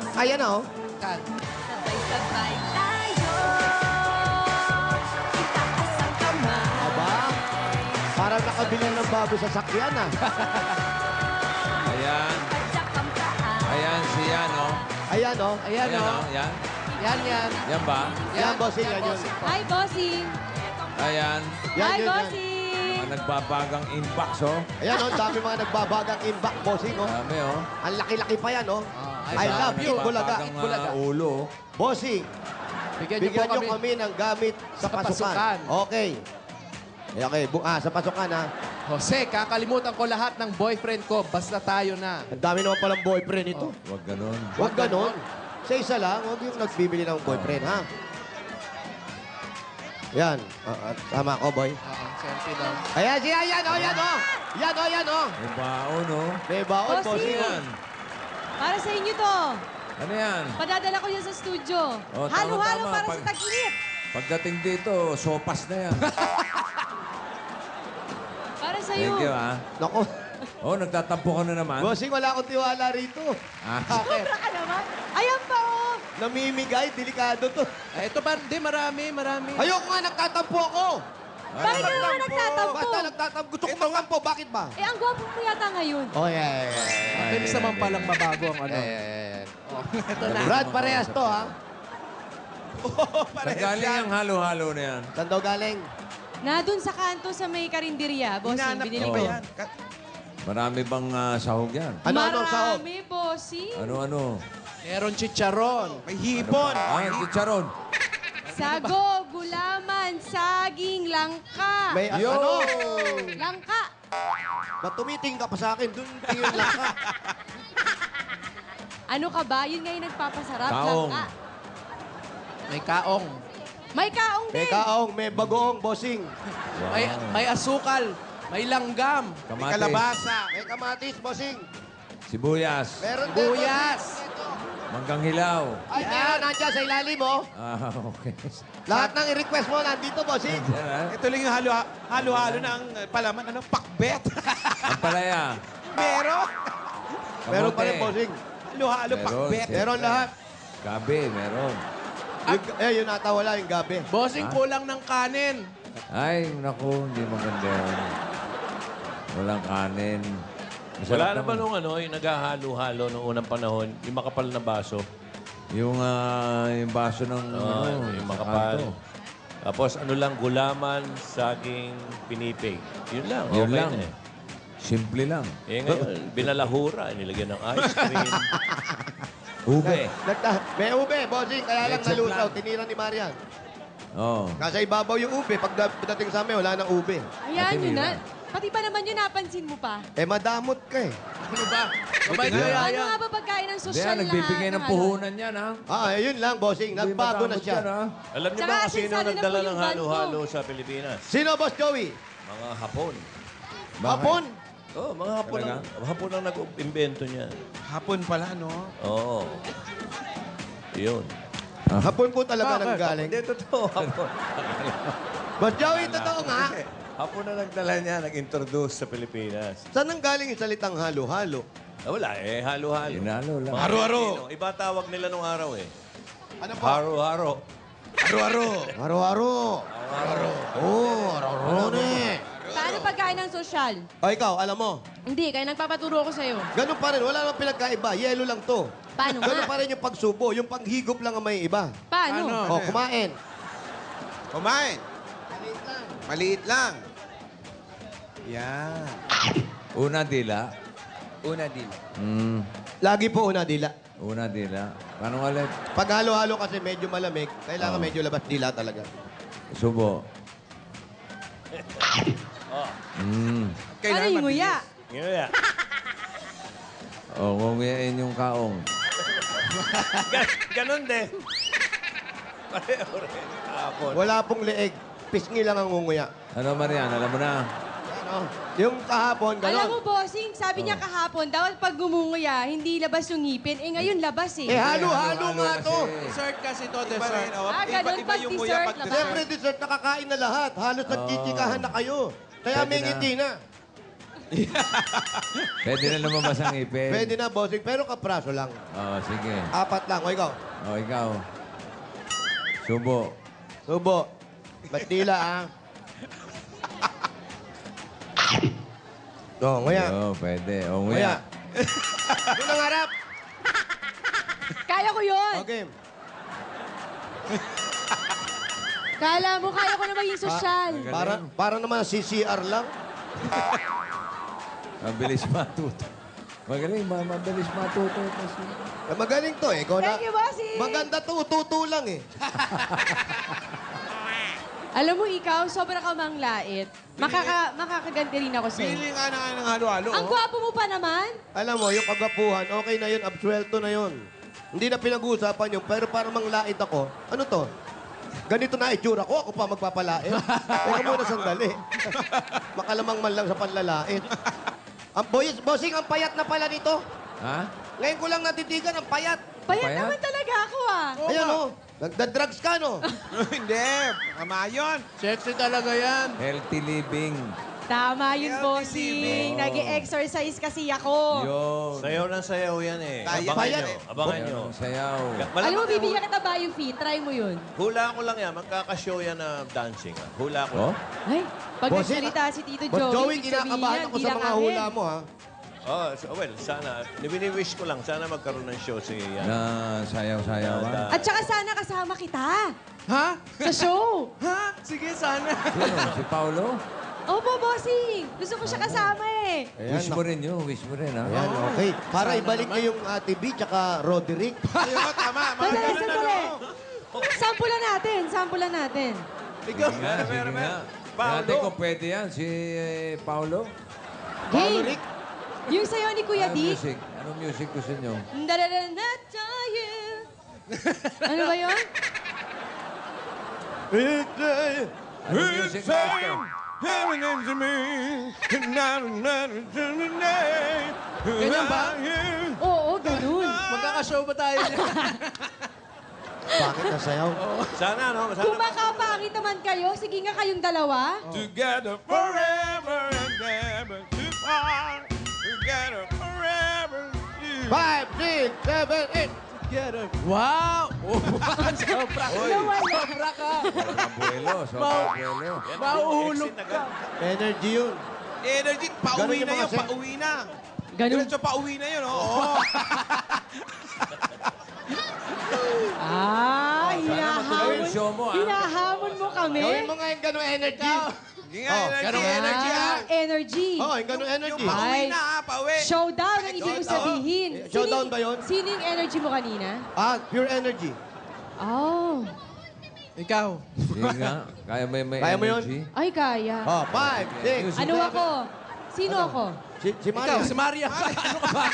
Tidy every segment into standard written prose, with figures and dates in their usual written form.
Ayan o. Kan. Sabay-sabay tayo, itaas ang kamay. Aba, parang nakabili ng bago sa sakyan ah. Ayan. Padyak ang paa. Ayan si Yan, oh. Ayan o. Ayan, Ayan, o. oh. Yan. Yan, yan. Yan ba? Yan, bossing, yan yun. Hi, bossing! Ayan. Yan Hi, yun, yan. bossing! Ang nagbabagang inbox, oh. Ayan o, dami mga nagbabagang inbox, bossing o. Dami, oh. Ang laki-laki pa yan o. Oh, I love you, Bulaga. Nagbabagang, Bulaga. ulo, oh. Bossing, Bigyan bigyan niyo nyo po kami ng gamit sa Sa pasukan. pasukan. Okay. Okay, sa pasukan ha. Jose, kakalimutan ko lahat ng boyfriend ko. Basta tayo na. Ang dami naman palang boyfriend ito. Huwag ganun. Huwag ganon. Sa isa lang, huwag yung nagbibili ng boyfriend, ha? Yan. Tama ko, boy. Oo, selfie daw. Ayan, yan, o, yan, o. Yan, o, yan, o. May baon, oh. May baon, Bossing. bossing. Yan. Para sa inyo to. Ano yan? Padadala ko yan sa studio. Oh, Halo-halo tama-tama. para sa tag-init. Pagdating dito, sopas na yan. Para sa iyo. Thank you, ah. Naku, Oh, nagtatampo ka na naman. bossing, wala akong tiwala rito. Ah. Bakit? Sobra ka naman. Ayan pa, oh. Namimigay, delikado to. Ito ba? Hindi, marami. Ayoko nga, nagtatampo ako. Bakit ka naman nagtatampo? Basta nagtatampo. Gusto ko magtampo. Bakit ba? Eh, ang gwapo mo yata ngayon. Oh, yeah. Mabilis naman palang mabago ang ano. Ito na. Brad, parehas to, ha? Saan galing ang halo-halo na yan? Saan daw galing? Na dun sa kanto sa may karinderya, bossing, binili ko ko. yan. Marami bang sahog yan? Ano ang sahog? Marami, bossing. Ano? Meron chicharon. May hipon. Ah, chicharon. Sago, gulaman, saging, langka. May Yo! ano? Langka. Ba't tumiting ka pa sa akin? Doon tingin lang ka. Ano ka ba? Yun nga yung nagpapasarap. Kaong. Langka. May kaong. May kaong May din. kaong, may bagoong, bossing. May asukal. May langgam. May Kamatis. kalabasa. May kamatis, bossing. Sibuyas. Meron din, Buyas. bossing. Manggang hilaw. Ay, meron nandiyan sa ilalim, oh. Ah, okay. Lahat ng i-request mo nandito, bossing. Yan, ah. Ito lang yung halo-halo ng palaman. Ano? Pakbet. Ang palaya. Meron. Meron pa rin, Kamote. bossing. Halo-halo Meron. pakbet. Meron lahat. Gabi, meron. Yun ata wala, yung gabi. Bossing, kulang ng kanin. Ay, naku, hindi maganda yan. Walang kanin. Masarap Wala na ba naman. nung ano, yung naghahalo-halo noong unang panahon, yung makapal na baso? Yung baso ng Yung sa makapal. kanto. Tapos ano lang, gulaman, saging, pinipig. Yun lang. Yun okay lang. na eh. Simple lang. Eh ngayon, binalahura, nilagyan ng ice cream. Ube. May ube, bossing. Kaya lang Leche nalusaw. plan. Tinira ni Marian. Oh. Nasa ibabaw yung ube. Pagdating sa amin, wala nang ube. Ayan, yun Tinira. na. Pati ba naman yun, napansin mo pa? Eh, madamot ka eh. Ano ba? Mabait Buti kaya nga. Ano yan. nga ba pagkain ng Hindi, sosyal nagbibigay ng puhunan yan, ha? Yun lang, bossing. Nagbago na Hindi siya. matamot yan, Alam niyo Tsaka ba kung sino asensado na nagdala po yung ng van halo-halo sa Pilipinas? Sino, Boss Joey? Mga Hapon. Hapon? Oh, mga Hapon Talaga? Hapon ang nag-imbento niya. Hapon pala, no? Oo. Yun. Hapon po talaga nang galing. Hindi, totoo. Hapon. Boss Joey, totoo nga. Hapon na nagdala niya, nag-introduce sa Pilipinas. Saan nang galing yung salitang halo-halo? Wala eh, halo-halo. Hinalo lang. Mga Haro-haro. Pilipino, Iba tawag nila nung araw eh. Ano po? Haro-haro. Aro-aro. Haro-haro. Oo, haro-haro ne. Paano pagkain ng sosyal? O ikaw, alam mo, Hindi, kaya nagpapaturo ako sa'yo. ganun pa rin. Wala namang pinagkaiba. Yelo lang to. Paano Ganun nga? pa rin yung pagsubo. Yung panghigop lang ang may iba. Paano? Ano? O, kumain. Kumain. Maliit lang. Yan. Una dila. Una din. Lagi po una dila. Una dila. Paano ulit? Pag halo-halo kasi medyo malamig, kailangan medyo labas dila talaga. Subo. Ano yung nguya? Yun yan. O, kunguyain yung kaong. Ganon din. Pareho rin. Hapon. Wala pong leeg. Pisngi lang ang unguya. Ano, Marian? Alam mo na. Ano? Yung kahapon, Alam mo, gano'n. bossing, sabi niya kahapon, dapat pag gumunguya, hindi labas yung ngipin. Eh, ngayon labas eh. Eh, halo-halo nga to. Dessert kasi to, Iba rin. dessert. Oh. Ganun Iba pag yung dessert, nguya pag labas. Siyempre, dessert nakakain na lahat. Halos nagkikikahan na kayo. Kaya Pwede may na. ngiti na. Pwede na lumabas ang ngipin. Pwede na, bossing. Pero kapraso lang. Oo, sige. 4 lang. O, ikaw. O, ikaw. Subo. Subo. Ba't tila, ah? O, nguya. Oo, pwede. O, Nguya. nguya. Yun ang harap. Kaya ko yun. Okay. Kala mo, kaya ko na maging sosyal. Para naman CCR lang. Mabilis matuto. Magaling, mabilis matuto. Kasi. Magaling to, eh. Ikaw na. Thank you, bossing. Maganda to. Tuto lang, eh. Alam mo, ikaw, sobra ka mang lait. Makakaganti rin ako sa'yo. Pili nga na ng halo-halo. Ang gwapo mo pa naman. Alam mo, yung kagapuhan, okay na yun. Absuelto na yun. Hindi na pinag-uusapan yun. Pero para mang lait ako, ano to? Ganito na itsura ko. Ako pa magpapalait. Teka muna sandali. Makalamang man lang sa panlalait. Ang bossing, ang payat na pala nito. Ha? Ngayon ko lang natitigan, ang payat. Payat Payat? naman talaga ako, ah. Ayan, oh. Nagda-drugs ka, no? Hindi. Tama yun. Sexy talaga yan. Healthy living. Tama yun, Healthy bossing. living. Nag-exercise kasi ako. Yun. Sayaw ng sayaw yan eh. Tayo. Abangan Payat nyo. eh. Abangan Yan nyo. ang sayaw. Alam mo, bibigyan kita bio fee. Try mo yun. Hula ko lang yan. Magkakashow yan na dancing. Hula ko Oh? lang. Ay, pag Bossing, nagsalita si Tito Boss Joey, Joey, ibig sabihin kinakabahan yan, ako di sa lang mga akin. hula mo, ha? Oh, well, sana. Nibini-wish ko lang. Sana magkaroon ng show si yan. Na sayaw-sayawan. At saka sana kasama kita Ha? sa show. Ha? Sige, sana. Sino? Si Paulo? Opo, bossing. Gusto ko siya kasama eh. Wish mo rin yun. Wish mo rin, ha? Ayan, okay. Para ibalik niyo yung Ate B tsaka Roderick. Ayun, tama. Mga Sandali, ganun sandali. ano. Sampulan natin, sampulan natin. Sige nga, sige nga. Tingnan ko pwede yan. Si Paulo? Game. Roderick? Yung sayo ni Kuya Anong Dick. music? Anong music gusto nyo? Dararana tayo. Ano ba yun? Anong music gusto? Ganyan ba? Oo, ganun. Magkakashow ba tayo? Bakit na sayaw? Sana, no? Sana. Kung makapangit naman kayo, sige nga kayong dalawa. Together forever and never to part. Together forever. 5, 6, 7, 8. Wow! Oh, sobra. Nawala. Sobra ka. Sobrang abuelo. Sobrang abuelo. Mauhulog Exit ka. agad. Energy yun. Energy, Ganun pauwi yung na mga yun, pauwi na. Ganun. Diretso pauwi na yun, oo. Ah, matuloy yung show mo, ah. hinahamon mo kami. Gawin mo nga yung ganun energy. Hindi nga, Oh, energy, energy, Ah, energy. Oo, yung ganun energy. Yung pauwi Ay. na, pauwi. Showdown ang ibig mo sabihin. Showdown ba yun? Sino yung energy mo kanina? Pure energy. Oh. Ikaw. Sige nga. Kaya mo yung may Kaya mo yun? energy? Ay, kaya. 5, 6. Ano ako? Sino ako? Si Maria. Ikaw, si Maria ka. Ano ka ba?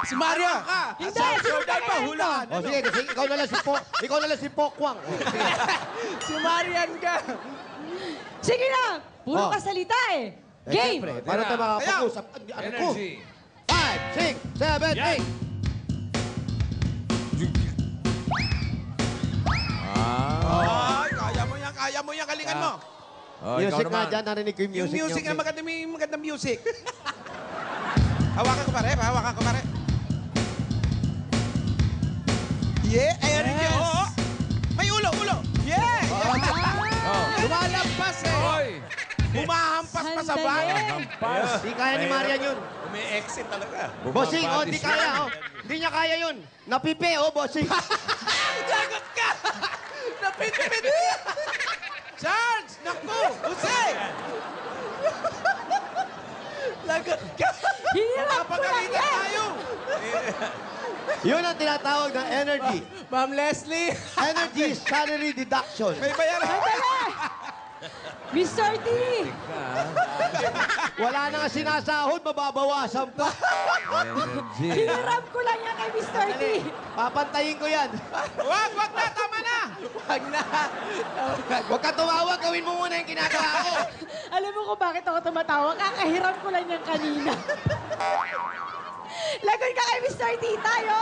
Si Maria ka. Hindi, sino ba pa, hulaan. O sige, ikaw na lang si Pokwang. O, sige. Si Marian ka. Sige na! Puro Oh. ka salita eh. Eh, Game! siyempre, paano tayo makakapag-usap? Ano ko? Energy. 5, 6, 7, 8. Ah. Ay, kaya mo yan, galingan mo. Oh, ikaw Music nga naman. dyan, narinig ko yung Yung music. music niyo. na magandang music. Hawakan ko pare, hawakan ko pare. Yeah, energy, Yes. oo. May ulo. Yeah! Oh. Lumalampas eh. Hoy! Humahampas pa sa bayan. Hampas. Di kaya ni Maria yun. Umi-exit talaga. Bossing, di kaya, Hindi niya kaya yun. Napipi, bossing. Lagot ka! Napitipit! Charge! Naku! Jose! Lagot ka! Hinirap ko lang Napagalitan yan! tayo! Yun ang tinatawag na energy. Ma'am Leslie. Energy salary deduction. May bayaran. Mr. T! Wala na nga sinasahod, mababawasan pa. Energy. Hinirap ko lang yan kay Mr. T! Papantayin ko yan. Wag na! Tama na! Wag na. Huwag ka tumawa, gawin mo muna yung ginagawa ko. Alam mo kung bakit ako tumatawa? Kakahiram ko lang yan kanina. Lagon ka kay Mr. T tayo!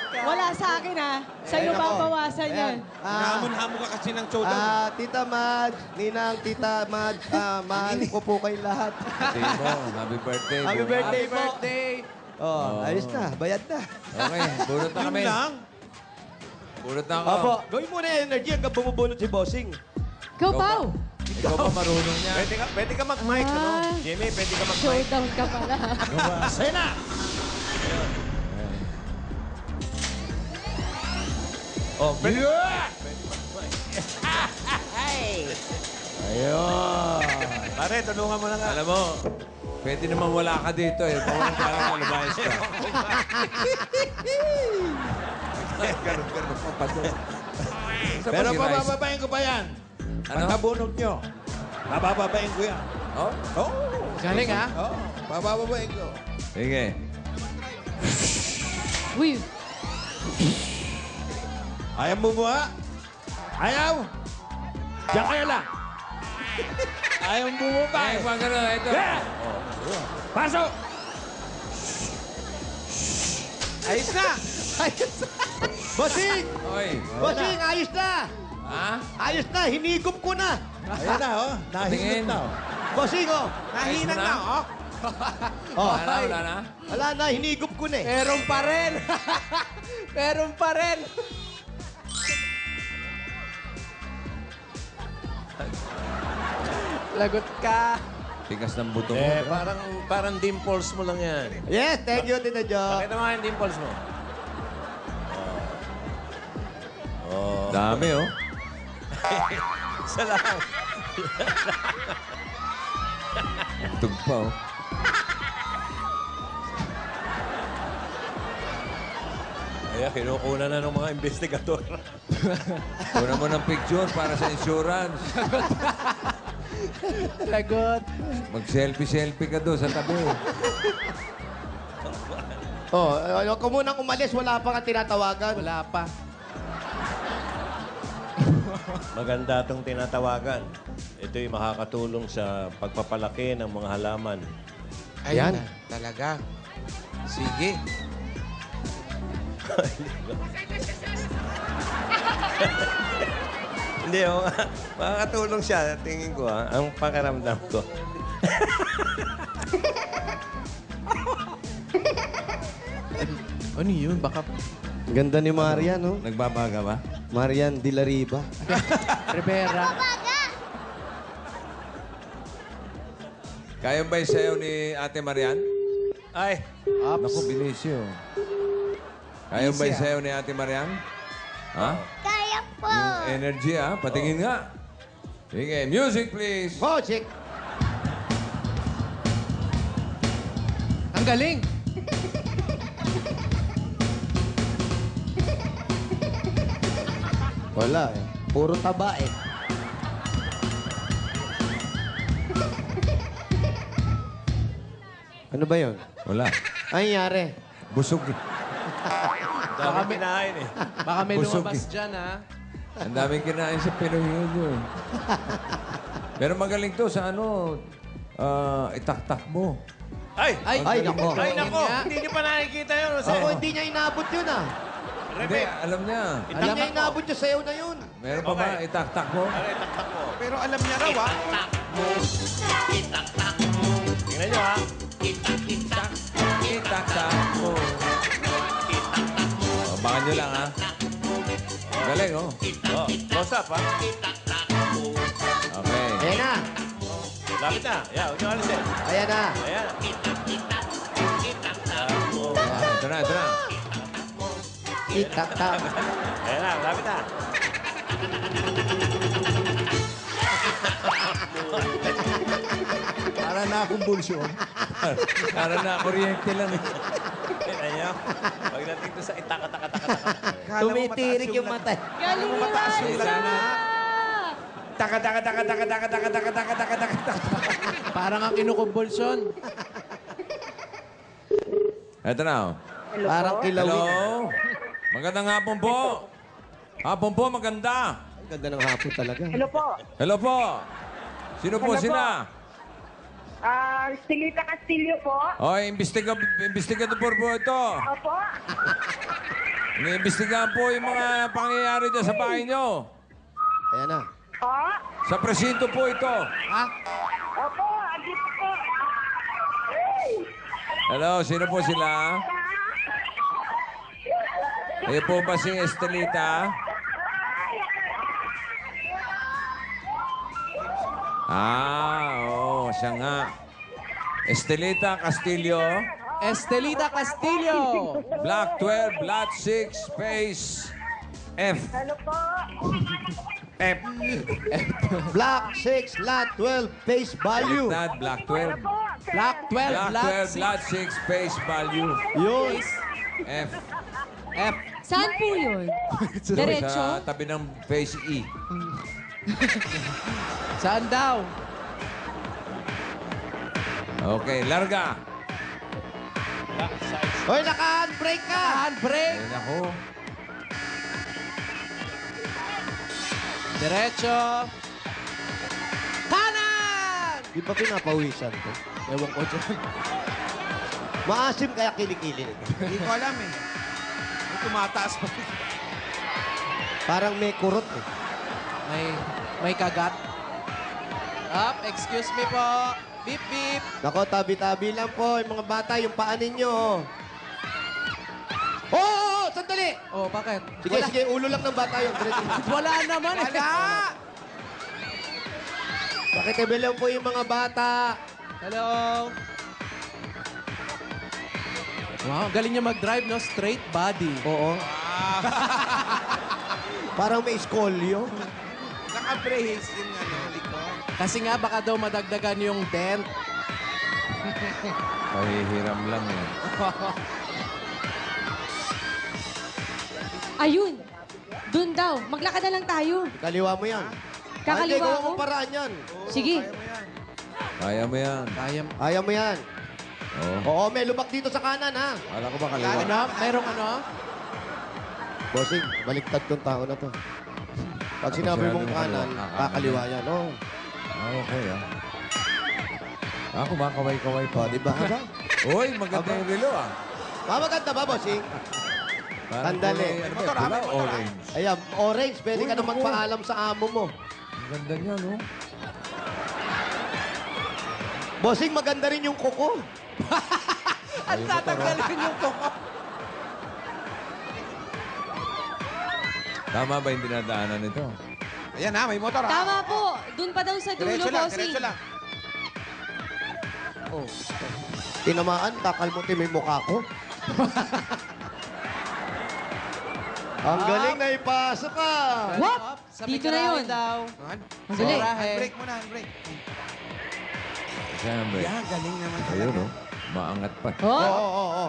Wala sa akin, ha? Sa'yo Ayan ako. babawasan yan. Hamon-hamon ka kasi ng showdown. Tita Madge, Ninang, Tita Madge, mahal ko po kayo lahat. Sino? Happy birthday. Happy Bunga. birthday po. Birthday! Oh, ayos na, bayad na. Okay, bunot na Yun kami. lang. Bunot na ako. Opo, gawin mo na yung energy hanggang bumubunot si Bossing. Go, Pao! Ikaw pa marunong niya. Pwede ka mag-mic, ano? Ah. Jimmy, pwede ka mag-mic. Showdown ka pala. Sena! Oh, pwede. Ayun. Pare, tulungan mo na nga. Alam mo, pwede naman wala ka dito eh. Pawalan ka lang na lumayas ka. Ganun pa doon. Pero pabababain ko pa yan. Ano? Pagkabunot nyo. Pabababain ko yan. Oh? Oh, Galing, ha? oh, pabababain ko. Sige. Uy, Ayaw bumuha? Ayaw? Diyan kayo lang. Ayaw bumuha Ay, pag ano, ito. Pasok! Ayos na! Bossing! Oy. Bossing, ayos na! Ha? Ayos na, hinigop ko na. Ayan na, oh. Tingin. Nahinag na, oh. Bossing, oh. Nahinag na, oh. Oh, Wala na, wala na. wala na, hinigop ko na eh. Meron pa rin! Meron pa rin! Lagot ka! Tigas ng buto mo. Parang dimples mo lang yan. Yes, thank you, Tita Jo. Pakita mo nga yung dimples mo. Dami, oh. Isa lang. Tug pa, oh. Kaya kinukuna na ng mga investigador. Kuna mo ng picture para sa insurance. Lagot! Mag-selfie-selfie ka doon sa tabi. Oh, ayaw ko munang umalis, wala pa kang tinatawagan. Wala pa. Maganda itong tinatawagan. Ito'y makakatulong sa pagpapalaki ng mga halaman. Ayan. Talaga. Sige. Hindi, oh, makakatulong siya. Tingin ko, ang pakiramdam ko. Ano yun? Baka Ganda ni Marian, no? Nagbabaga ba? Marian de la Riva. Rivera. Kaya ba yung sayaw ni Ate Marian? Ay, Naku, binisyo. Kaya ba yung sayaw ni Ate Marian? Ha? Kaya po. Yung energy, ha? Patingin nga. Sige, music please. Bossing! Ang galing! Wala eh. Puro taba eh. Ano ba yun? Wala. Ay, nangyari. Busog. dami kinain eh. Baka may Busog lumabas eh. dyan, ha? Ang daming kinain sa Pinoy yun. Pero magaling to sa ano, itaktak mo. Ay! Ay, nako. Ay, nako! Nga. Hindi niyo pa nakikita yun. Ako, hindi niya inabot yun ah. Hindi, alam niya. Hindi niya inabot yung sayaw na yun. Meron pa ba Okay. itaktak mo? Ay, taktak mo. Pero alam niya raw, ah. Tingnan niyo, ha? Itaktak mo. Oh, baka nyo lang, ha? Galing, oh. Oh, close up, ha? Okay. Ayan na. Lapit na. Yeah, huwag niyo alisin. Ayan na. Ayan. Ito na, ito na. Tik-tak-tak. Ayan na, lapit na. Para na akong bulsyon. Para na kuryente lang. Tingnan niyo. Pagdating to sa itaka-taka-taka-taka. Tumitirik yung mata. galing ni mataas yung Marcia! Taka, taka, taka, taka, taka, taka, taka, taka, taka, taka, taka. Parang ang kinukumbulsyon. Ito na, oh. Parang kilawin. Hello? Magandang hapon po. Hapon po, maganda. Ganda ng hapon talaga. Hello po. Hello po. Sino po Hello sila? Stilita Castillo po. Investigador po ito. Opo. Iniimbestigahan po yung mga pangyayari dyan sa bahay nyo. Ayan na. Sa presinto po ito. Hello, sino po sila? Kayo po ba si Estelita? Oo, siya nga. Estelita Castillo, Estelita Castillo. Block 12, Lot 6, Space F. F. Block 6, lot 12, face value. Baliktad, Block 12. Block 12, Block Lot 12, Lot 6, Space Value. Yun. F. F. Saan po yun? Diretso? Sa tabi ng Face E. Saan daw? Okay, larga. Hoy, naka-handbrake ka! Handbrake. Ayun ako. Diretso. Kanan! Di ba pinapawisan to? Ewan ko dyan. Maasim kaya kilikili nito. Hindi ko alam eh. May tumataas pa. Parang may kurot eh. May kagat. Up, excuse me po. Beep, beep. Nako, tabi-tabi lang po. Yung mga bata, yung paa ninyo. Oh, sandali! Oh, bakit? Sige, sige, ulo lang ng bata yun. Wala naman eh. Wala! Pakitabi lang po yung mga bata. Hello. Wow, galing niya mag-drive, no? Straight body. Oo. Parang may skolyo. Naka-brace yung likod. Kasi nga, baka daw madagdagan yung dent. Pahihiram lang eh. Ayun. Doon daw. Maglakad na lang tayo. Kaliwa mo yan. Kakaliwa Gawa ako? mo paraan yan. Sige. Kaya mo yan. Kaya. Ayaw mo yan. Oo. Oo, may lubak dito sa kanan, ha? Kala ko ba kaliwa? Ano? Merong ano? Bossing, baliktad tong tao na to. Pag sinabi sinado mong yung kanan, kaliwa, kakaliwa yan. Oh. Okay ah. Kumakaway-kaway O, pa. di ba? Aba? Uy, maganda yung relo ah. Maganda ba, bossing? Parang Sandali. kulay, ano ba? Pula, orange. Ayan, orange. Pwede Uy, ka na naku. magpaalam sa amo mo. Ang ganda niya, no? Bossing, maganda rin yung kuko. At tatanggalin yung kuko. Tama ba yung dinadaanan nito? Ayan ha, may motor ha. Tama po. Doon pa daw sa dulo, Diretso lang, bossing. diretso lang. Tinamaan, kakalmutin mo yung mukha ko. Ang galing na ipasok ka. Wap! Sa Dito na Pigarahe yun. daw. Dali. Handbrake muna, handbrake. Siyempre. Yan, galing naman talaga. Ayun, no? Maangat pa. Oo, Oh! oo, oo.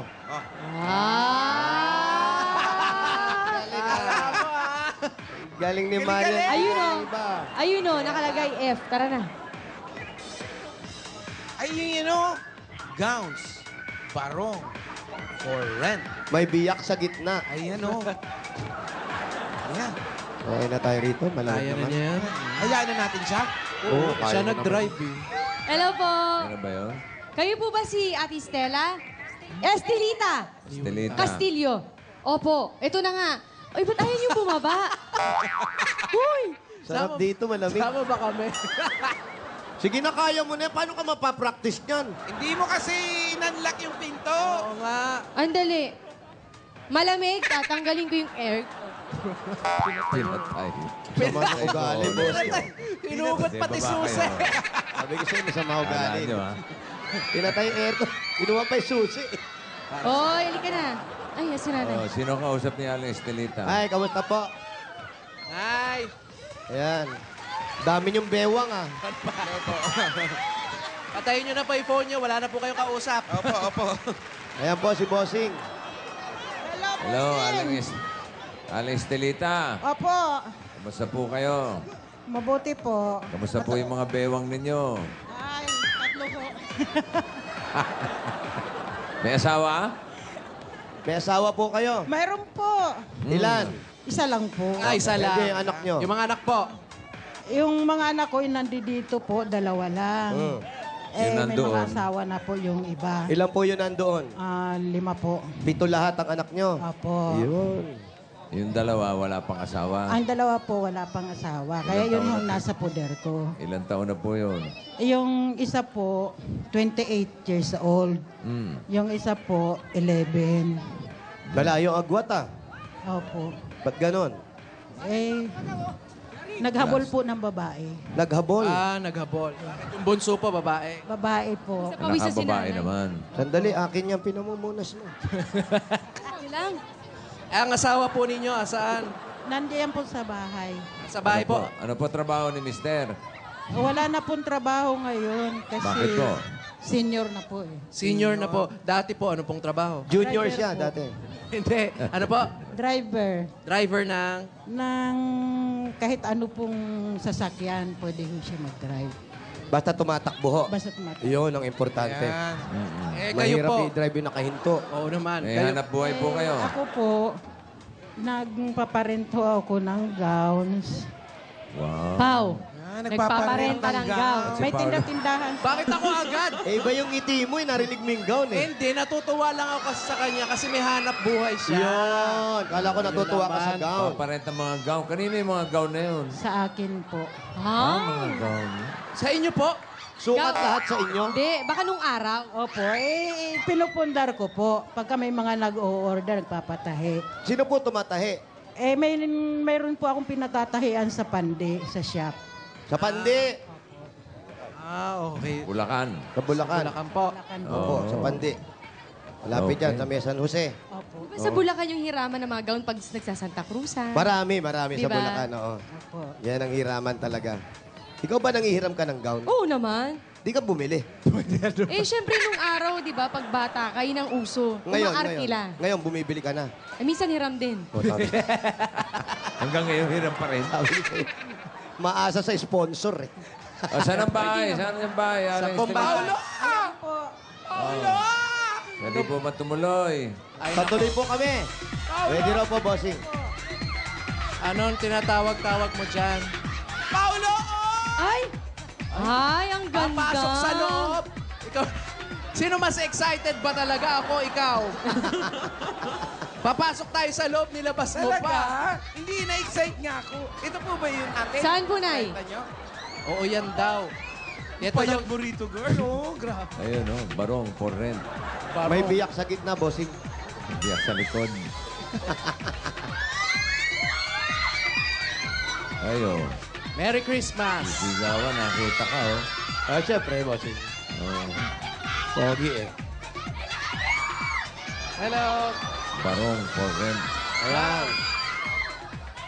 Ah! Galing ni Marian. Ayun o. Iba. Ayun o, nakalagay F. Tara na. Ay, yun gowns, barong, for rent. May biyak sa gitna. Ayan o. Ayan. Okay na tayo rito. Malawak Kaya na naman. niya yan. Hayaan na natin siya. Oo, kaya Siya mo nag-drive eh. Hello po. Ano ba yun? Kayo po ba si Ate Stella? Estelita Estelita. Castillo. Opo. Ito na nga. Ay, ba't ayaw niyo bumaba? Uy! Sarap dito, malamig. Sama ba kami? Sige na, kaya mo na. Paano ka mapapractice niyan? Hindi mo kasi nanlock yung pinto. Oo nga. Andali. Malamig, tatanggalin ko yung air. Pinatay. Sama na ugali, boss. Inugot pati Baba susi. kayo. Sabi ko sa'yo, masama Kala ugali. nyo, ha? Pinatay yung aircon. Inuha pa yung susi. Oy, halika na. Ay, si nanay. Oh, sino kausap ni Aling Estelita? Ay, kamusta po? Ay. Ayan. Dami niyong bewang, ah. Patayin nyo na po yung phone nyo. Wala na po kayong kausap. Opo, opo. Ayan po, si Bossing. Hello, Aling Estelita. Opo, Kamusta po kayo? mabuti po. Kamusta po yung mga bewang ninyo? Ay, tatlo po. May asawa? May asawa po kayo. Mayroon po. Ilan? Isa lang po. Isa lang. Hindi, yung anak nyo. Yung mga anak po. Yung mga anak ko, nandito po, dalawa lang. Hmm. Eh, may nandoon. mga asawa na po yung iba. Ilan po yun nandoon? 5 po. 7 lahat ang anak nyo? Opo. Yun. Yung dalawa, wala pang asawa. Ang dalawa po wala pang asawa. Kaya yun yung nasa poder ko. Ilang taon na po yun? Yung isa po, 28 years old. Hmm. Yung isa po, 11. Malayo ang agwat ah. Opo. Ba't ganon? Eh, naghabol po ng babae. Naghabol. Naghabol. Yung bunso po, babae. Babae po. Sa pawis sa Nakababae sinanay. naman. Sandali, akin yung pinamumunas mo. Yun lang. Ang asawa po ninyo, saan? Nandiyan po sa bahay. Sa bahay po. Ano po trabaho ni Mister? Wala na pong trabaho ngayon kasi Bakit po? senior na po eh. Senior na po. Dati po, ano pong trabaho? Junior Driver siya po. dati. Hindi. Ano po? Driver Driver ng... ng kahit ano pong sasakyan, pwede ho siya mag-drive. Basta tumatakbo ho. Basta tumatak. Yun ang importante. Yan. Eh, kayo Mahirap po. i-drive yung nakahinto. Oo naman. May hanap buhay po kayo. Ako po, nagpaparento ako ng gowns. Wow. Pau. Nagpaparenta ng gown. May tinda-tindahan. Bakit ako agad? Eh, iba yung ngiti mo eh. Narinig mo yung gown eh. Hindi, natutuwa lang ako kasi sa kanya kasi may hanap buhay siya. Yun. Kala ko natutuwa ka sa gown. Paparenta mga gown. Kanina yung mga gown na yun. Sa akin po. Mga gown. Sa inyo po? Sukat Gown. lahat sa inyo. Hindi, baka nung araw. Opo, pinupundar ko po. Pagka may mga nag-o-order, nagpapatahi. Sino po tumatahi? Eh, mayroon po akong pinatatahian sa pandi, sa shop. Sa Pandi. Okay. Bulacan. Sa Bulacan. Bulacan po. Bulacan po. Opo, sa Pandi. Malapit Okay. yan, sa May San Jose. Opo. Diba sa Bulacan yung hiraman ng mga gown pag nagsasanta Cruzan? Marami sa Diba? Bulacan. Oo. Opo. Yan ang hiraman talaga. Ikaw ba nangihiram ka ng gown? Oo naman. Di ka bumili. Eh, syempre nung araw, di ba, pag bata, kayo ng uso. Ngayon, Umaarkila. ngayon, bumibili ka na. Eh, minsan hiram din. O, sabi, Hanggang ngayon, hirap pa rin. sabi ko, maasa sa sponsor eh. O, saan ang bahay? Saan ang bahay? Sa Aling Paulo! Hindi po matumuloy. Patuloy po kami. Ready raw po, bossing. Anong tinatawag-tawag mo dyan? Paulo! Ay! Ay, ang ganda. Papasok sa loob! Ikaw, sino mas excited ba talaga? Ako, ikaw. Papasok tayo sa loob, nilabas mo pa. Hindi, na-excite nga ako. Ito po ba yung atin? Saan po, Nay? Nakita nyo? Oo, yan daw. Ito Payag yung burrito girl, oh. Grabe. Ayun, oh, barong, for rent. May biyak sa gitna, bossing. Biyak sa likod. Ayo. Merry Christmas. Sigawan, nakita ka, oh. Ah, syempre, bossing. Oh, Pogi eh. Hello. barong, for rent. Ayan.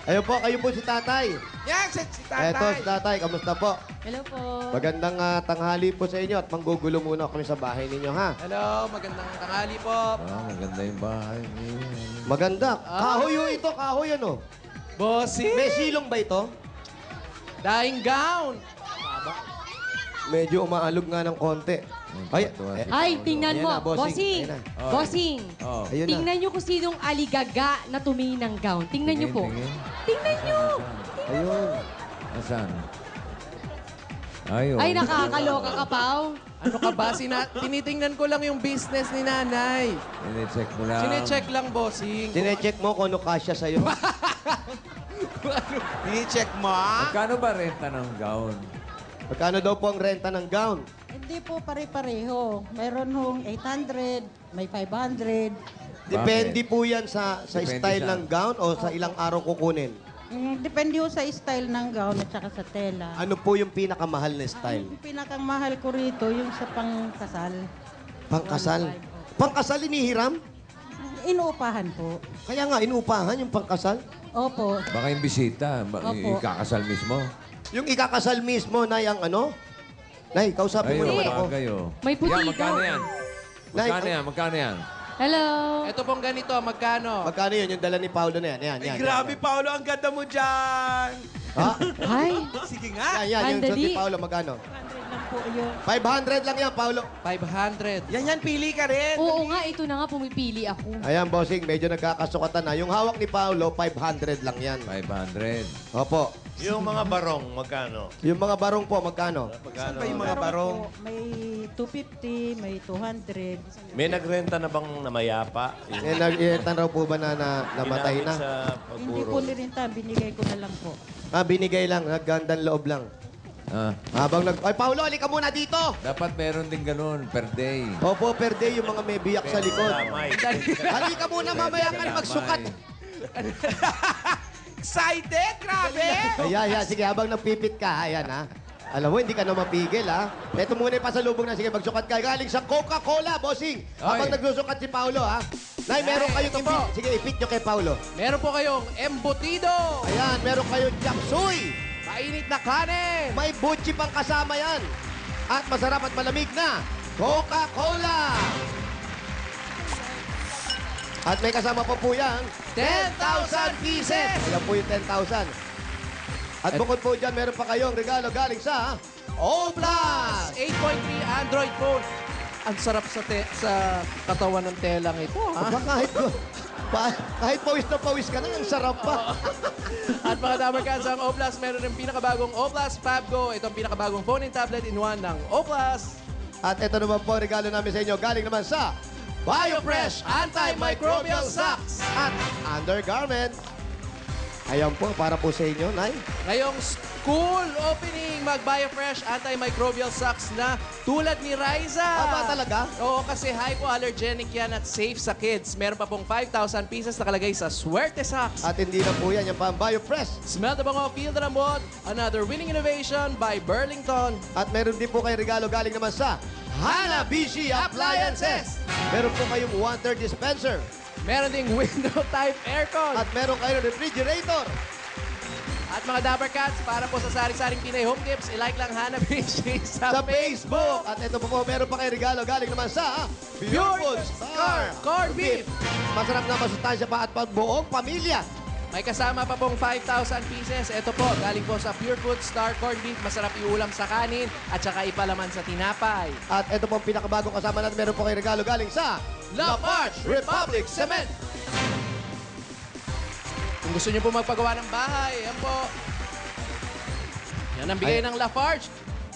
Ayun po, kayo po si tatay. Yan, si tatay. Eto, si tatay. Kamusta po? Hello po. Magandang tanghali po sa inyo at manggugulo muna kami sa bahay ninyo, ha? Hello, magandang tanghali po. Ah, maganda yung bahay. Maganda. Kahoy yun ito, kahoy ano? Bossy. May silong ba ito? Dying gown. Medyo umaalog nga ng konti. Ay, Ay, tingnan Ayan mo. na, bossing. Bossing. Ayan na. Oh. Bossing. Oh. ayun na. Tingnan nyo kung sinong aligaga na tumingin ng gown. Tingnan nyo po. Tingin. Tingnan nyo. Ayun. Nasaan? Ayun. Ay, nakakaloka ka, Pao. Ano ka ba? Tinitingnan ko lang yung business ni nanay. Sine-check mo lang. Sine-check lang, bossing. Sinecheck mo kung ano kasya sa'yo. Ini-check mo, ah. Magkano ba renta ng gown? Magkano daw po ang renta ng gown? Hindi po pare-pareho. Mayroon hong 800, may 500. Depende po yan sa Depende style sa- ng gown o sa ilang araw kukunin. Depende ho sa style ng gown at saka sa tela. Ano po yung pinakamahal na style? Ang pinakang mahal ko rito, yung sa pangkasal. Pangkasal. Pangkasal inihiram? Inuupahan po. Kaya nga, inuupahan yung pangkasal. Opo. Baka yung bisita, Opo. ikakasal mismo. Yung ikakasal mismo, Nay, ang ano? Nay, kausapin mo Ayun, naman ako. bagay, oh. May puti Yan, magkano daw. yan? Nay, Magkano yan? Magkano yan? Hello. Ito pong ganito, magkano? Magkano yun? Yung dala ni Paolo na yan. Yan, Ay, yan. grabe, yan. Paolo. Ang ganda mo dyan. Ha? Ay. Sige nga. Yan, yung Ang suot ni dali. Paolo, magkano? 100 lang po yun. 500 lang yan, Paolo. 500. Yan, pili ka rin. Oo nga, ito na nga, pumipili ako. Ayan, bossing, medyo nagkakasukatan na. Yung hawak ni Paolo, 500 lang yan. 500. Opo. Yung mga barong, magkano? Yung mga barong po, magkano? Magkano? pa yung mga barong? Po, may 250, may 200. May nagrenta na bang namayapa? Eh, nag-iitan raw po ba na namatay Ginamit na? sa Hindi pagburo. po nirinta, binigay ko na lang po. Ah, binigay lang. Naggandang loob lang. Ah, Habang Ay, Paolo, halika muna dito! dapat meron din ganun per day. Opo, per day yung mga may biyak sa likod. Damay. Halika muna, mamaya ka na magsukat. Excited? Grabe! Ayan. Sige, habang nagpipit ka, ayan ha. Alam mo, hindi ka na mapigil ha. Ito muna yung pasalubong na. Sige, magsukat ka. Galing sa Coca-Cola, bossing. Habang nagsusukat si Paolo ha. Nay, meron kayong ito po. ipit. Sige, ipit nyo kay Paolo. Meron po kayong embutido. Ayan, meron kayong chapsuy. Mainit na kanin. May butchi pang kasama yan. At masarap at malamig na Coca-Cola. At may kasama pa po yan, 10,000 pieces. Ayan po yung 10,000. At bukod po dyan, meron pa kayong regalo galing sa O-Plus. 8.3 Android phone. Ang sarap sa katawan ng telang ito, ha? Aba, kahit pawis na pawis ka na, ang sarap pa. At mga damer ka sa O-Plus, meron ng pinakabagong O-Plus Fab Go. Ito ang pinakabagong phone and tablet in one ng O-Plus. At ito naman po, regalo namin sa inyo, galing naman sa BioFresh Antimicrobial Socks at Undergarment. Ayan po, para po sa inyo, Nay. Ngayong school opening, mag-BioFresh Antimicrobial Socks na tulad ni Riza. Aba, talaga? Oo, kasi hypoallergenic yan at safe sa kids. Meron pa pong 5,000 pieces nakalagay sa Swerte Socks. At hindi na po yan, yung pang BioFresh. Smell the bango, feel the lambot. Another winning innovation by Burlington. At meron din po kayo regalo galing naman sa Hanabishi Appliances. Meron po kayong water dispenser. Meron ding window type aircon. At meron kayong refrigerator. At mga Dapper Cats, para po sa sari-saring Pinay Home Tips, i-like lang Hanabishi Sa Facebook. At ito po, meron pa kayo regalo galing naman sa Pure Foods Star Corned Beef. Masarap na masustansya pa at pagbuong pamilya. May kasama pa pong 5,000 pieces. Ito po, galing po sa Pure Foods Star Corned Beef. Masarap iulam sa kanin at saka ipalaman sa tinapay. At ito po ang pinakabagong kasama natin. Meron po kayo regalo galing sa Lafarge Republic Cement. Kung gusto niyo po magpagawa ng bahay, yan po. Yan ang bigay ng Lafarge.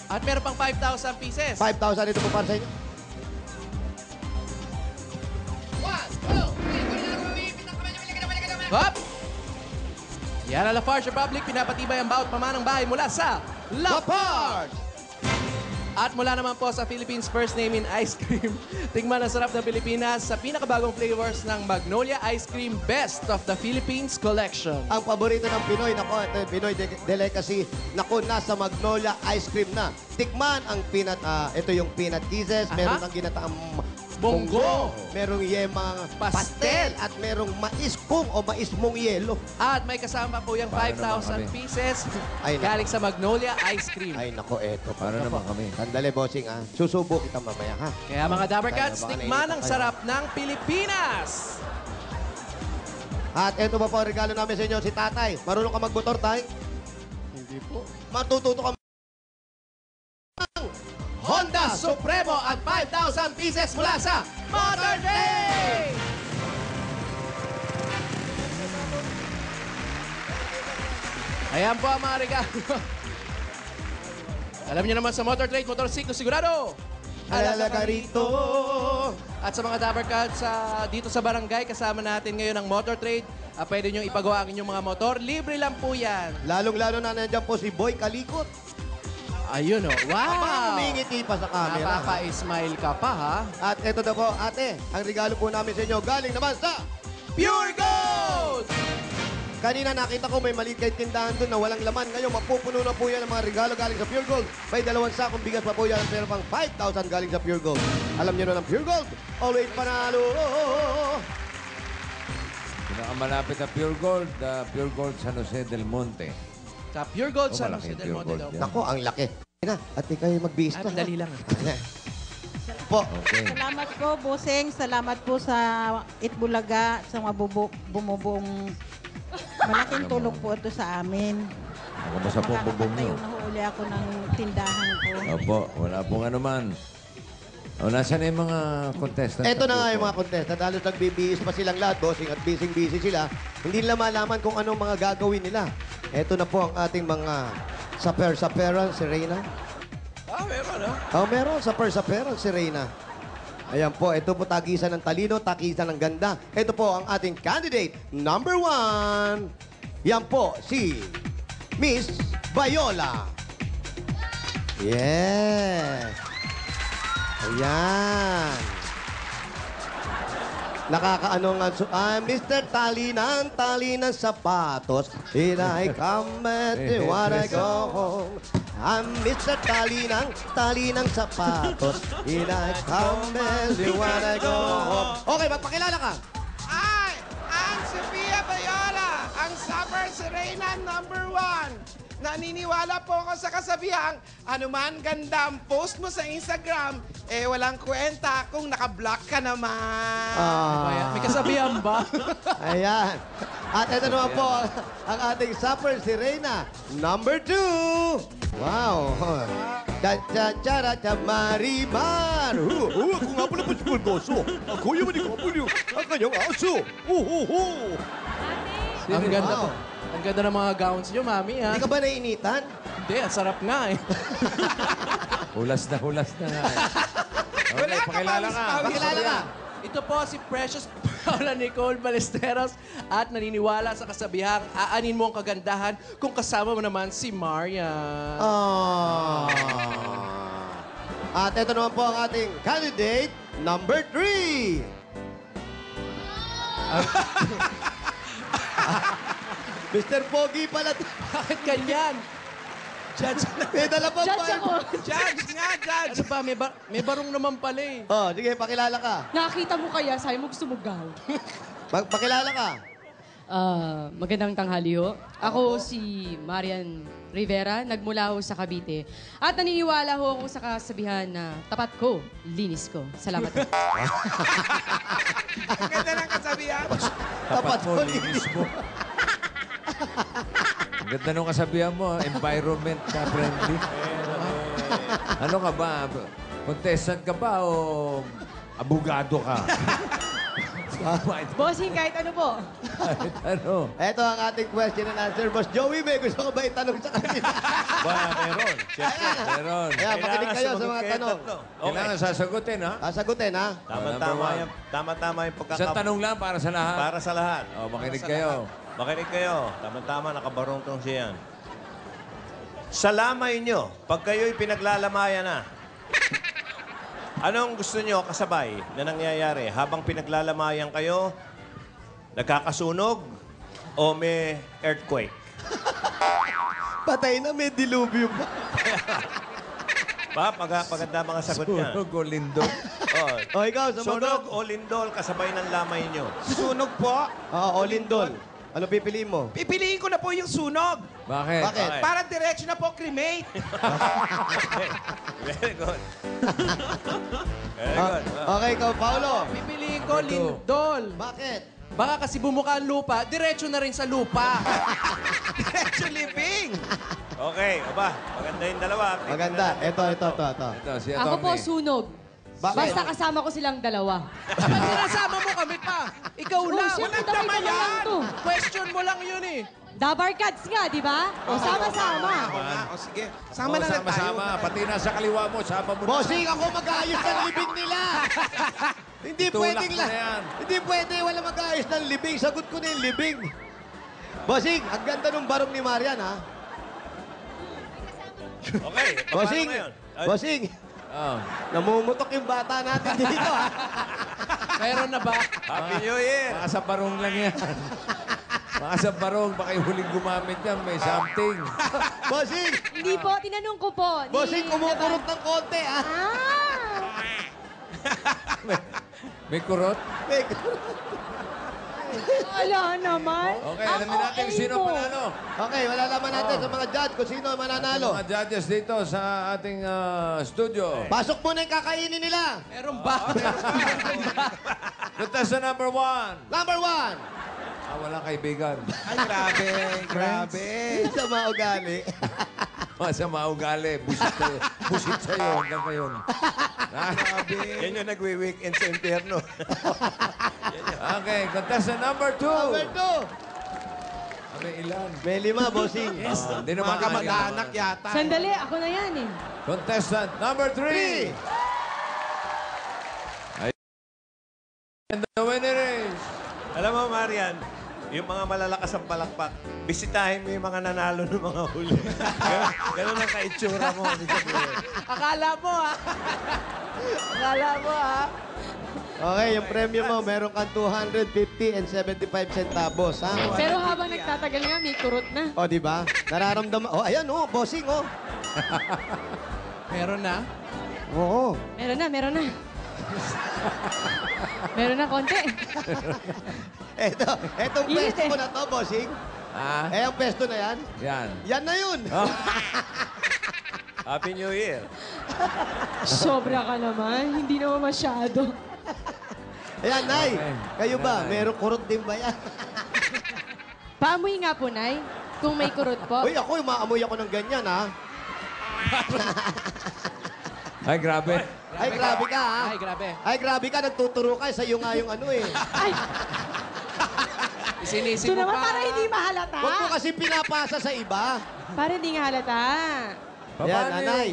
At meron pang 5,000 pieces. 5,000 ito po para sa inyo. Hop! Yan ang Lafarge Republic. Pinapatibay ang bawat pamanang bahay mula sa Lafarge. At mula naman po sa Philippines First Name in Ice Cream. Tingnan ang sarap ng Pilipinas sa pinakabagong flavors ng Magnolia Ice Cream Best of the Philippines Collection. Ang paborito ng Pinoy, nako, ito yung Pinoy Delicacy, nako, nasa Magnolia Ice Cream na. Tikman ang peanut, ito yung peanut kisses, meron ang ginataang Munggo. merong yemang Pastel. pastel, at merong mais kung o mais mong yelo. At may kasama po yung Paano 5,000 naman kami? pieces Ay, galing sa Magnolia Ice Cream. Ay, nako, eto. Paano naman kami? Sandali, bossing, ha. Susubo kita mamaya, ha. Kaya mga Dabber Cats, Baka tikman nainita ang kayo. sarap ng Pilipinas! At eto pa po ang regalo namin sa inyo, si Tatay. Marunong ka magmotor, Tay? Hindi po. Matututo ka Honda Supremo at 5,000 pieces mula sa Mother Day! Ayan po ang mga regalo. Alam niyo naman sa Motor Trade, motorsiklo sigurado. Alalaga rito. At sa mga Dabber Cats, dito sa barangay, kasama natin ngayon ang Motor Trade. Pwede nyo ipagawa ang inyong mga motor. Libre lang po yan. Lalong-lalo na nandiyan po si Boy Kalikot. Ayun o. Aba, Wow! humingiti pa sa camera. Napapa-smile ka pa, ha? At eto na po, ate, ang regalo po namin sa inyo galing naman sa Pure Gold! Kanina nakita ko may maliit kayong tindahan doon na walang laman. Ngayon, mapupuno na po yan ng mga regalo galing sa Pure Gold. May 2 sakong bigas pa po yan, pero pang 5,000 galing sa Pure Gold. Alam niyo na ng Pure Gold, always panalo. Pinakamalapit na Pure Gold, Pure Gold San Jose del Monte. Sa Pure Gold, Oh, San malaki Jose del Pure Monte Gold daw. yan. Nako, ang laki. Na, at kayo magbihis na. Madali lang. Po. Okay. Salamat po, Buseng. Salamat po sa Itbulaga, sa mga bumubuong malaking tulong po ito sa amin. Ako sa bubong Makakapagtayo nyo. na ho uli ako ng tindahan ko. Opo, wala pong anuman. O, nasaan na yung mga contestant? Eto na nga yung mga contestant. Halos nagbibihis pa silang lahat, bossing, at busy sila. Hindi nila malaman kung anong mga gagawin nila. Eto na po ang ating mga saper-saperan, si Reyna. Meron, Meron, saper-saperan, si Reyna. Ayan po, ito po tagisan ng talino, tagisan ng ganda. Ito po ang ating candidate, number 1. Yan po, si Miss Bayola. Yes. Ayan. Nakakaano nga. Mr. Tali ng sapatos. Did I come at you wanna go home? I'm Mr. Tali ng sapatos. Did I come at you wanna go home? Okay, magpakilala ka. Ay! Ang Sofia Bayola! Ang Supper Serena #1! Naniniwala po ako sa kasabihang, anuman ganda ang post mo sa Instagram, walang kwenta kung naka-block ka naman. May kasabihan ba? Ayan. At ito naman po ang ating supper, si Reyna, number 2. Wow. Cha-cha-cha-cha, Marimar. Ako nga pala po si Pulgoso. Ako yung manikapulo. Ang kanyang aso. Ang ganda Wow. po. Ang ganda ng mga gowns nyo, mami, ha? Hindi ka ba naiinitan? Hindi, ang sarap nga, eh. Hulas na nga. Okay, pakilala ka. Pakilala ka. Ito po si Precious Paula Nicole Ballesteros at naniniwala sa kasabihang aanin mo ang kagandahan kung kasama mo naman si Marian. At ito naman po ang ating candidate, number 3. Mr. Pogi pala. Bakit ganyan? Judge na. May dala pang Judge ako. Judge nga, Judge! Ano ba? May barong naman pala, eh. Oh, sige, pakilala ka. Nakita mo kaya, sabi mo gusto mo gaw. Pakilala ka. Magandang tanghali ho. Ako si Marian Rivera, nagmula ho sa Cavite. At naniniwala ho ako sa kasabihan na tapat ko, linis ko. Salamat ho. Ang ganda ng kasabihan. Tapat mo, mo, linis mo. Ang ganda nung kasabihan mo, environment ka friendly. Ano ka ba? Contestant ka ba o abogado ka? Bossing, kahit ano po. Ano? Ito ang ating question and answer. Boss Joey, may gusto ka ba itanong sa kanila? Meron. Siyempre. Meron. Ayan, makinig kayo sa mga tanong. Kailangan sasagutin, ha? Sagutin, ha? Tama-tama yung Isang tanong lang para sa lahat. Para sa lahat. O, makinig kayo. Makinig kayo. Tama-tama, nakabarong tong siyan. Sa lamay nyo, pag kayo'y pinaglalamayan na, anong gusto nyo kasabay na nangyayari? Habang pinaglalamayan kayo, nagkakasunog o may earthquake? Patay na, may dilubyo pa. Paganda mga sagot niya. Sunog o lindol. Oh, O, ikaw, sumagot. sunog o lindol kasabay ng lamay nyo? Sunog po. Oo, Olindol. Ano pipiliin mo? Pipiliin ko na po yung sunog. Bakit? Bakit? Para diretso na po cremate. Very good. Very good. Okay, ikaw, Paolo. Pipiliin ko, lindol. Bakit? Baka kasi bumuka ang lupa, diretso na rin sa lupa. Diretso living. Okay, aba, maganda yung dalawa. Maganda. Ito. Ito, si Ako po, Atty. sunog. Bakit? Basta kasama ko silang dalawa. Pag sinasama mo kami pa, ikaw lang. siyempre, walang damay ka na lang damayan. to. Question mo lang yun, eh. Dabarkads nga, di ba? O, sama-sama. O sige, sama na lang tayo. Sama-sama. Pati nasa kaliwa mo, sama mo na. Bossing, ako mag-aayos ng libing nila. Hindi Tulak pwedeng mo lang. na yan. Hindi pwede, wala mag-aayos ng libing. Sagot ko na yung libing. Bossing, ang ganda ng barong ni Marian, ha? Okay, paano Bossing, ngayon? Ay, bossing, Oh. namumutok yung bata natin dito, ha? Mayroon na ba? Happy New Year! Baka sa barong lang yan. Baka sa barong, baka yung huling gumamit yan, may something. Bossing, Hindi po, tinanong ko po. bossing, kumukurot ng konti, ha? May kurot? Wala naman. Okay, alamin natin kung sino mo. panalo. Okay, malalaman natin sa mga judge kung sino ang mananalo. Mga judges dito sa ating studio. Pasok muna yung kakainin nila. Meron ba? Contestant number 1. Number 1. Wala kaibigan. Ay, grabe, grabe. Sama ugali. Masama ugali. Busit sa'yo hanggang ngayon. Yan yung nagwi-weekend sa impyerno. Okay, contestant number 2. Number 2. May ilan? May 5, bossing. Hindi Mga naman kamag-anak yata. Sandali, ako na yan eh. Contestant number 3. And the winner is... Alam mo, Marian, yung mga malalakas ang palakpak, bisitahin mo yung mga nanalo ng mga huli. Ganun ang kaitsura mo. Akala mo, ha? Akala mo, ha? Okay, yung premyo mo, meron kang 250 and 75 centavos, ha? Pero habang nagtatagal nga, may kurot na. O, di ba? Nararamdaman. Oh, ayan, oh, bossing, oh. Meron na. Oo. Meron na, meron na. Meron na konti. Etong Init pwesto eh. ko na to, bossing. Ah, Eh, ang pwesto na yan, yan. yan na yun. Happy New Year. Sobra ka naman. Hindi naman masyado. Ayan, Nay. Okay. Kayo ba? Ayan, Nay. Merong kurot din ba yan? Paamoy nga po, Nay. Kung may kurot po. Uy, ako, maamoy ako ng ganyan, ha? Ay, grabe. Ay, grabe ka, ha? Ay, grabe. Ay, grabe ka. Nagtuturo ka. Sa'yo nga yung ano, eh. Ay, Isinisi ito mo naman pa. para hindi mahalata. Huwag mo kasi pinapasa sa iba. Para hindi nga halata. Paano Ayan, nanay.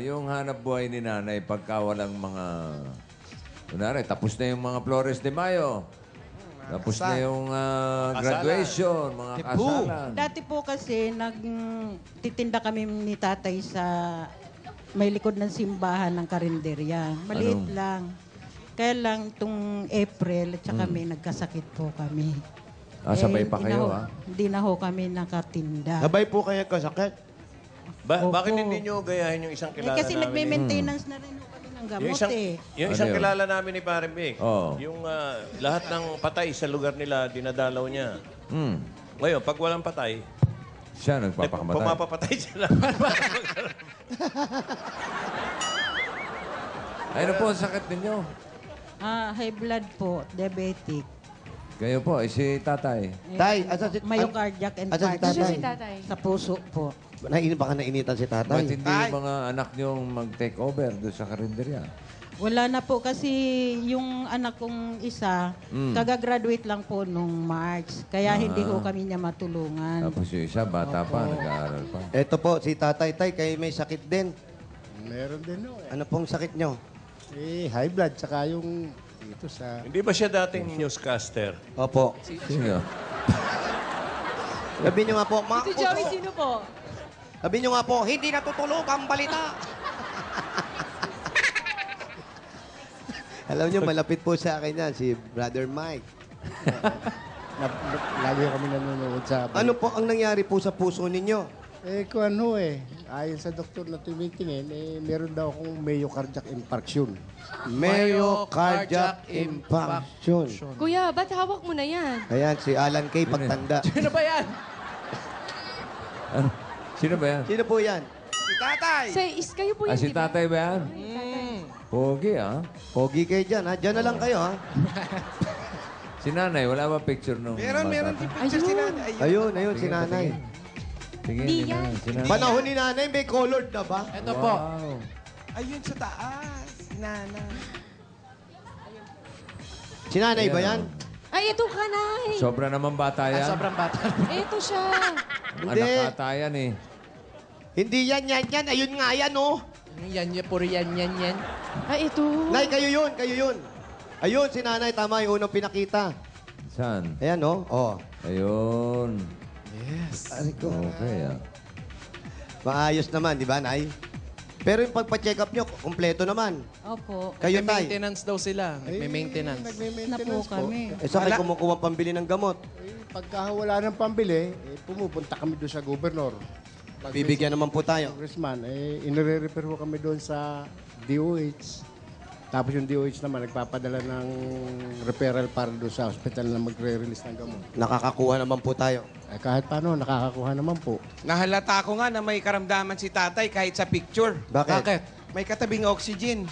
yung hanap buhay ni nanay pagka walang mga... Kunwari, tapos na yung mga Flores de Mayo. Tapos na yung graduation, mga kasalan. Dati po kasi, nagtitinda kami ni tatay sa may likod ng simbahan ng karinderya. Maliit Anong? lang. Kaya lang, itong April, at saka may nagkasakit po kami. Sabay pa hindi kayo, na ho- ah? Hindi na ho kami nakatinda. Sabay po kayo kasakit. Opo. Bakit hindi nyo gayahin yung isang kilala Kasi namin? nagme-maintenance na rin ho kami ng gamot Yung isang, eh. yung isang Ano yun? kilala namin ni Pare Vic, Oo. yung lahat ng patay sa lugar nila, dinadalaw niya. Hmm. Ngayon, pag walang patay, Siya nagpapakamatay. pumapapatay sila. Ano po ang sakit ninyo? High blood po, diabetic. Kayo po, si tatay. Tay, asa si... Myocardiac asa si infarction. Ano tatay? si tatay? Sa puso po. Baka nainitan si Ba't tatay. hindi yung mga anak niyong mag-take over doon sa karinderya? Wala na po kasi yung anak kong isa, kagagraduate lang po nung March. Kaya hindi ho kami niya matulungan. Tapos yung isa, bata pa, nag-aaral pa. Ito po, si tatay. Tay, kayo may sakit din. Meron din ho. Ano pong sakit nyo? High blood, tsaka yung dito sa... Hindi ba siya dating newscaster? Opo. Sino? Sabi nyo nga po, mga Si Joey, sino po? Sabi nyo nga po, hindi natutulog ang balita. Alam nyo, malapit po sa akin yan, si Brother Mike. Lagi kami nanonood sa... Ano po ang nangyari po sa puso ninyo? kung ano ayon sa doktor na tumitingin, meron daw akong myocardiac infarction. Myocardiac infarction. Kuya, ba't hawak mo na yan? Ayan, si Alan Kay pagtanda. Sino ba yan? Ano? Sino ba yan? Sino po yan? Si tatay. Kayo po yun, Si di ba? tatay ba yan? Pogi, ah. Pogi kayo dyan, ha? Diyan na lang kayo, ha? Si nanay, wala ba picture nung Meron bata? din picture si nanay. Ayun, si nanay. Sige, Di si yan. nanay, si nanay. Panahon ni nanay, may colored na ba? Ito po. Wow. Ayun sa taas. Si nanay. Si nanay ba yan? Ay, ito ka, Nay. Sobra naman bata yan. Sobrang bata. Ito siya. Hindi. Anak ata yan eh. Hindi yan. Ayun nga yan, oh. Yan, puro yan. Ay, ito. Nay, kayo yun. Ayun, si nanay, tama yung unang pinakita. Saan? Ayan, oh. Oh. Ayun. Ari ko. Okay, ah. Maayos naman, di ba, Nay? Pero yung pagpa-check up nyo, kumpleto naman. Opo. Kayo, May Tay. maintenance daw sila. May maintenance. Na po Nagme-maintenance po. kami. Eh, saan kayo kumukuha pambili ng gamot? Pagka wala ng pambili, pumupunta kami doon sa gobernador. Pag may Bibigyan naman po tayo. congressman, inire-refer ko kami doon sa DOH. Tapos yung DOH naman, nagpapadala ng referral para doon sa hospital na magre-release ng gamot. Nakakakuha naman po tayo. Kahit paano, nakakakuha naman po. Nahalata ko nga na may karamdaman si tatay kahit sa picture. Bakit? May katabing oxygen.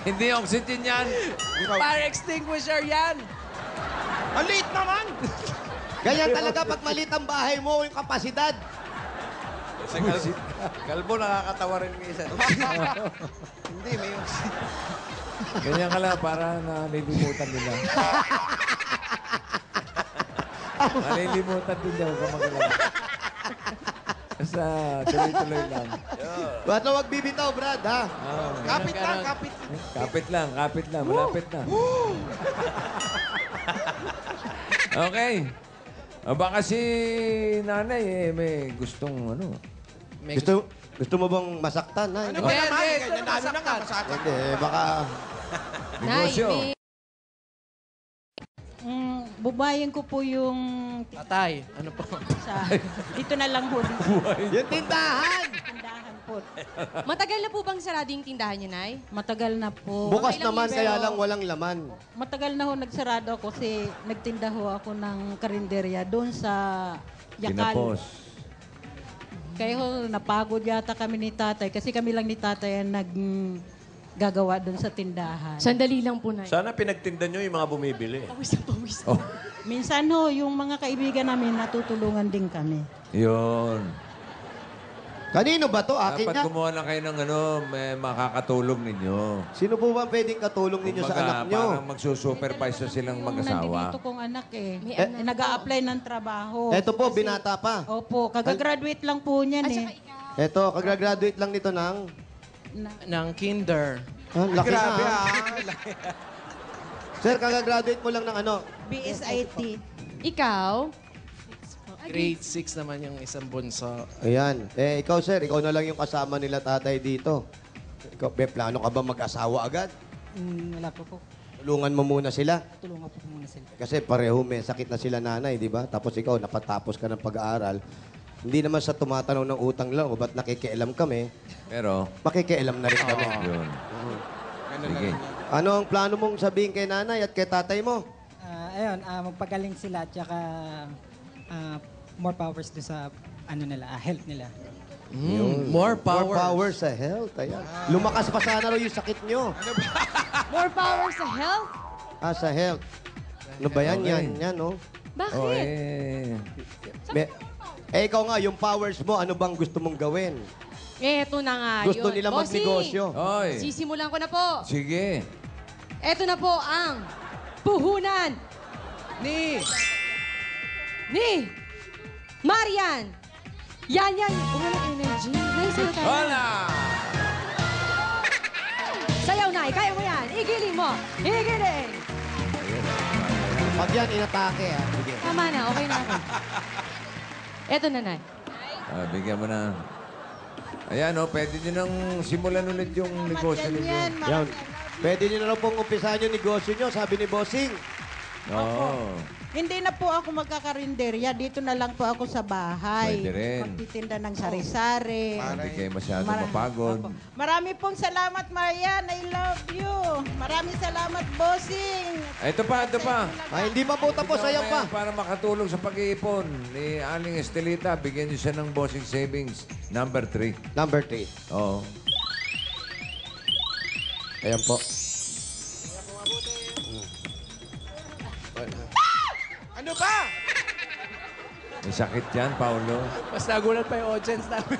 Hindi oxygen yan. Fire extinguisher yan! Ang liit naman! Ganyan talaga pag maliit ang bahay mo, yung kapasidad. Kalbo, nakakatawa rin ng isa. Hindi, may oxygen. Ganyan ka lang, para nalilimutan nila. Nalilimutan din daw, kamagalala. Basta tuloy-tuloy lang. Ba't na wag bibitaw, Brad, ha? Kapit lang, kapit. Kapit lang. Malapit na. Okay. O baka si nanay may gustong Gusto mo bang masaktan, ha? Ano ba Hindi, naman? hindi, Ganyan ito na ano na nga, masaktan. masaktan. Hindi, baka... negosyo. Bubayin ko po yung Tatay, ano po? sa... Dito na lang ho. Yung tindahan! Tindahan po. Matagal na po bang sarado yung tindahan niya, Nay? Matagal na po. Bukas ilang naman, years, kaya pero- lang walang laman. Matagal na ho nagsarado ako kasi nagtinda ho ako ng karinderya doon sa Yakal. Tinapos. Kaya ho, napagod yata kami ni tatay kasi kami lang ni tatay ang gagawa doon sa tindahan. Sandali lang po, Nay. Sana pinagtinda nyo yung mga bumibili. Pawis na pawis. Oh, Minsan ho, yung mga kaibigan namin, natutulungan din kami. yun. Kanino ba to? Akin Dapat na? kumuha lang kayo ng may makakatulong ninyo. Sino po ba pwedeng katulong ninyo sa anak nyo? Parang magsusupervise na silang mag-asawa. Nandito kong anak eh. May anak Nag-a-apply ng trabaho. Eto po, Kasi- binata pa. Opo, kagagraduate lang po niyan At eh. saka ikaw. Eto, kagraduate lang nito ng... Ng kinder. Laki Grabe na. ah. Sir, kagagraduate mo lang ng ano? BSIT. Ikaw? Grade 6 naman yung isang bunso. Ayan. Ikaw, sir, ikaw na lang yung kasama nila tatay dito. Ikaw, plano ka ba mag-asawa agad? Wala po. Tulungan mo muna sila. Tulungan po muna sila. Kasi pareho may sakit na sila nanay, di ba? Tapos ikaw, napatapos ka ng pag-aaral. Hindi naman sa tumatanaw ng utang lang, o ba't nakikialam kami? Pero, Makikialam na rin kami. yun. Sige. Ano ang plano mong sabihin kay nanay at kay tatay mo? Magpagaling sila at saka more powers do sa health nila. More power. More power sa health. Ayan. Lumakas pa sana raw yung sakit nyo. More power sa health? Sa health. Ano ba yan? Okay. Yan, no? Bakit? Ikaw nga, yung powers mo, ano bang gusto mong gawin? Eto na nga Gusto yun. nila Bossing, magnegosyo. Oy, Sisimulan ko na po. sige. Eto na po ang puhunan Ni! Marian. Yan. Walang energy. Nice na tayo. Hola! Sayaw, Nay. Kaya mo yan. Igiling mo. Igiling. Pag yan, inatake, ha? Sige. Tama na. Okay na ako. Eto na, Nay. Bigyan mo na. Ayan, pwede nyo nang simulan ulit yung negosyo ninyo. Yan, Yan. Pwede nyo na lang pong umpisahan yung negosyo nyo, sabi ni Bossing. Oo. Hindi na po ako magkakarinderya. Dito na lang po ako sa bahay. Pwede rin. Magtitinda ng sari-sari. Hindi kayo masyadong Mara- mapagod. Opo. Marami pong salamat, Marian. I love you. Maraming salamat, Bossing. Ito pa. Hindi pa po tapos, Ito, ayaw pa. Para makatulong sa pag-iipon ni Aling Estelita, bigyan niyo siya ng bossing savings number 3. Number 3. Oo. Ayan po. Ano ba? May sakit yan, Paulo. Mas nagulat pa yung audience namin.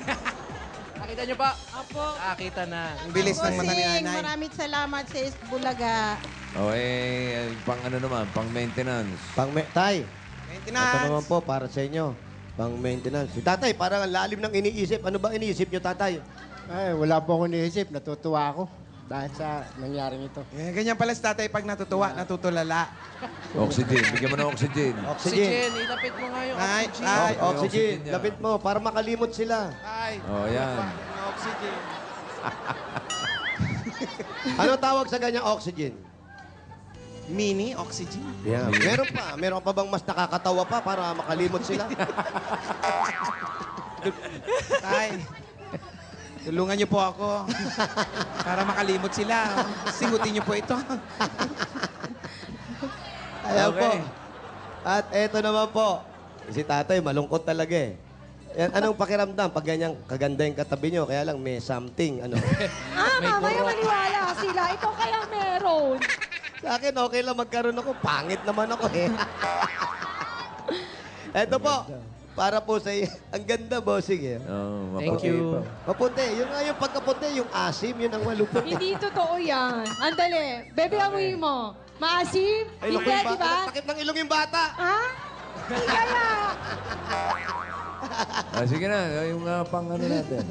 Nakita niyo pa? Apo. Nakita na. Ang bilis ng mata ni Bossing, nanay. maraming salamat sa Bulaga. Pang ano naman, pang maintenance. Tay, ito Maintenance. naman po para sa inyo. Pang maintenance. Si tatay, parang ang lalim ng iniisip. Ano ba iniisip nyo, tatay? Ay, wala po akong iniisip. Natutuwa ako dahil sa nangyaring ito. Ganyan pala si tatay pag natutuwa, natutulala. Oxygen. Bigyan mo ng oxygen. Oxygen. Ilapit mo nga yung Ay, oxygen. ay. Oxygen. Oxygen niya. Lapit mo para makalimot sila. Ay. Yan. Oxygen. Ano tawag sa ganyang oxygen? Mini oxygen. Yeah. Meron pa bang mas nakakatawa pa para makalimot sila? Tay, tulungan niyo po ako para makalimot sila. Singutin niyo po ito. Ayan po. Okay. At eto naman po. Si tatay, malungkot talaga eh. Yan, anong pakiramdam pag ganyan kaganda yung katabi nyo? Kaya lang may something, ano. Mamaya maniwala sila. Ito kaya meron. Sa akin, okay lang magkaroon ako. Pangit naman ako eh. Eto po, para po sa iyo. Ang ganda, bossing eh. Oh, Thank you. Maputi. Yun nga yung pagkaputi, yung asim, yun ang malupit. Hindi totoo yan. Andali. Bebe, amoy mo. Maasim? Ay, Hindi, di ba? Sakit ng ilong yung bata. Ha? Hindi kaya. Sige na, yung pang ano natin.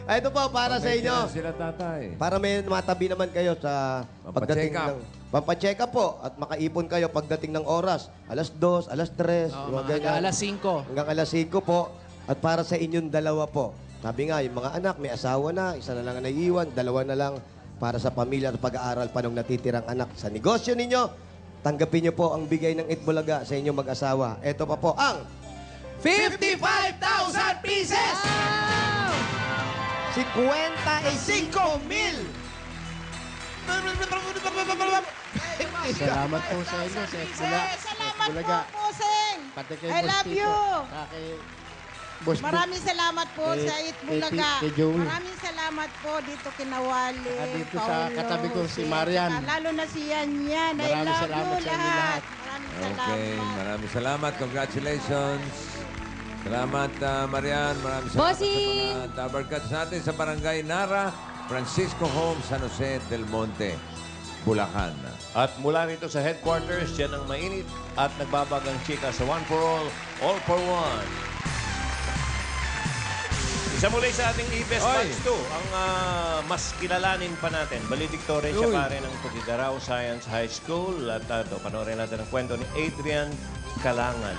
Ito po, para sa inyo. Sila tatay. Para may matabi naman kayo sa pagdating Pampacheck up. ng... Pampacheck up po at makaipon kayo pagdating ng oras. Alas 2, alas 3, Mga alas 5. hanggang alas 5 po. At para sa inyong dalawa po. Sabi nga, yung mga anak, may asawa na, isa na lang ang naiiwan, dalawa na lang para sa pamilya at pag-aaral pa ng natitirang anak. Sa negosyo ninyo, tanggapin niyo po ang bigay ng Itbulaga sa inyong mag-asawa. Ito pa po ang 55,000 pieces! 55,000. Salamat po sa inyo, sa Salamat Itbulaga. po, Puseng. Pati kay I Boss love Tito. you. Kay Boss Maraming salamat po Kay- sa Itbulaga. kay Joey. Maraming salamat po dito kinawali. Dito sa katabi ko, si Marian. Lalo na si Yan Yan. I Maraming love salamat you sa inyo lahat. lahat. Maraming Okay, salamat. maraming salamat. Congratulations. Salamat, Marian. Maraming salamat Bossing! sa mga tabarkats natin sa Barangay Nara, Francisco Home, San Jose del Monte, Bulacan. At mula rito sa headquarters, yan ang mainit at nagbabagang chika sa One for All for One. Isa muli sa ating E-Best Oy. Buds 2, ang mas kilalanin pa natin. Valedictorian siya pare ng Tugigaraw Science High School. At panoorin natin ang kwento ni Adrian Kalangan.